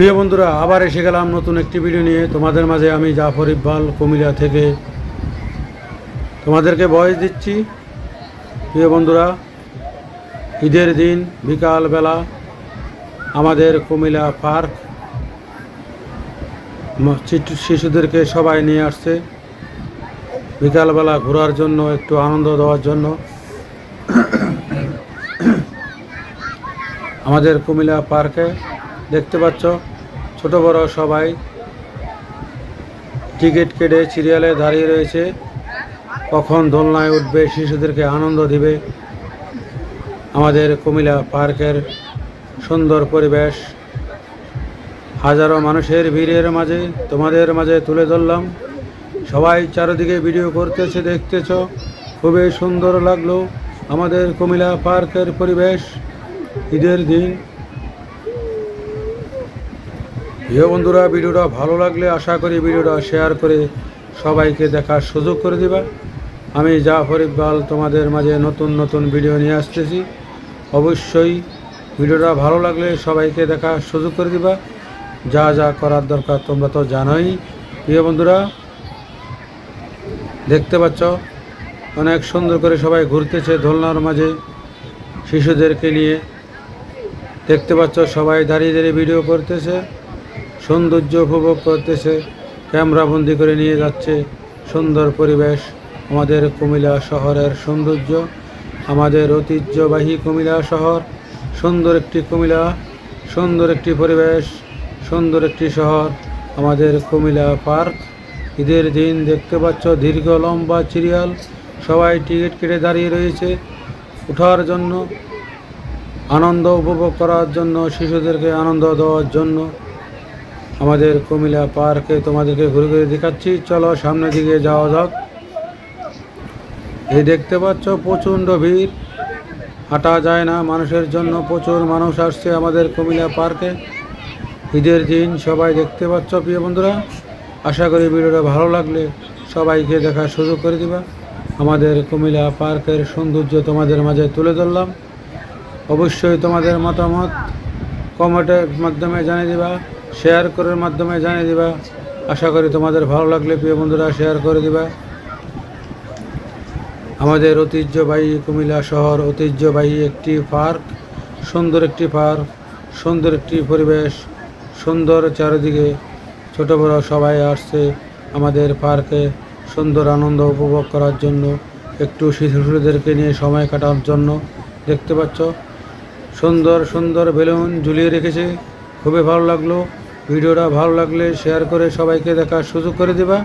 প্রিয় বন্ধুরা, আবার এসে গেলাম নতুন একটি ভিডিও নিয়ে তোমাদের মাঝে। আমি জাফর ইকবাল কুমিল্লা থেকে তোমাদেরকে ভয়েস দিচ্ছি। প্রিয় বন্ধুরা, ঈদের দিন বিকালবেলা আমাদের কুমিল্লা পার্ক শিশুদেরকে সবাই নিয়ে আসছে বিকালবেলা ঘোরার জন্য, একটু আনন্দ দেওয়ার জন্য। আমাদের কুমিল্লা পার্কে দেখতে পাচ্ছ ছোট বড় সবাই টিকিট কেটে সিরিয়ালে দাঁড়িয়ে রয়েছে, কখন দোলনায় উঠবে, শিশুদেরকে আনন্দ দিবে। আমাদের কুমিল্লা পার্কের সুন্দর পরিবেশ হাজারো মানুষের ভিড়ের মাঝে তোমাদের মাঝে তুলে ধরলাম। সবাই চারিদিকে ভিডিও করতেছে, দেখতেছ, খুবই সুন্দর লাগলো আমাদের কুমিল্লা পার্কের পরিবেশ ঈদের দিন। প্রিয় বন্ধুরা, ভিডিওটা ভালো লাগলে আশা করি ভিডিওটা শেয়ার করে সবাইকে দেখার সুযোগ করে দিবা। আমি জাফর ইকবাল তোমাদের মাঝে নতুন নতুন ভিডিও নিয়ে আসতেছি। অবশ্যই ভিডিওটা ভালো লাগলে সবাইকে দেখার সুযোগ করে দিবা। যা যা করার দরকার তোমরা তো জানোই। প্রিয় বন্ধুরা, দেখতে পাচ্ছ অনেক সুন্দর করে সবাই ঘুরতেছে দোলনার মাঝে শিশুদেরকে নিয়ে। দেখতে পাচ্ছ সবাই দাঁড়িয়ে দাঁড়িয়ে ভিডিও করতেছে, সৌন্দর্য উপভোগ করতেছে, ক্যামেরা বন্দি করে নিয়ে যাচ্ছে। সুন্দর পরিবেশ আমাদের কুমিল্লা শহরের সৌন্দর্য, আমাদের ঐতিহ্যবাহী কুমিল্লা শহর। সুন্দর একটি কুমিল্লা, সুন্দর একটি পরিবেশ, সুন্দর একটি শহর আমাদের কুমিল্লা পার্ক। ঈদের দিন দেখতে পাচ্ছ দীর্ঘ লম্বা সিরিয়াল, সবাই টিকিট কেটে দাঁড়িয়ে রয়েছে ওঠার জন্য, আনন্দ উপভোগ করার জন্য, শিশুদেরকে আনন্দ দেওয়ার জন্য। আমাদের কুমিল্লা পার্কে তোমাদেরকে ঘুরে ঘুরে দেখাচ্ছি। চলো সামনের দিকে যাওয়া যাক। এই দেখতে পাচ্ছ প্রচণ্ড ভিড়, হাঁটা যায় না মানুষের জন্য। প্রচুর মানুষ আসছে আমাদের কুমিল্লা পার্কে ঈদের দিন। সবাই দেখতে পাচ্ছ প্রিয় বন্ধুরা, আশা করি ভিডিওটা ভালো লাগলে সবাইকে দেখার সুযোগ করে দিবা। আমাদের কুমিল্লা পার্কের সৌন্দর্য তোমাদের মাঝে তুলে ধরলাম। অবশ্যই তোমাদের মতামত কমেন্টের মাধ্যমে জানিয়ে দিবা, শেয়ার করার মাধ্যমে জানিয়ে দিবা। আশা করি তোমাদের ভালো লাগলে প্রিয় বন্ধুরা শেয়ার করে দিবা। আমাদের ঐতিহ্যবাহী কুমিল্লা শহর, ঐতিহ্যবাহী একটি পার্ক, সুন্দর একটি পার্ক, সুন্দর একটি পরিবেশ, সুন্দর চারিদিকে। ছোট বড় সবাই আসছে আমাদের পার্কে সুন্দর আনন্দ উপভোগ করার জন্য, একটু শিশুদেরকে নিয়ে সময় কাটানোর জন্য। দেখতে পাচ্ছ সুন্দর সুন্দর বেলুন ঝুলিয়ে রেখেছে, খুবই ভালো লাগলো। ভিডিওটা ভালো লাগলে শেয়ার করে সবাইকে দেখার সুযোগ করে দিবা।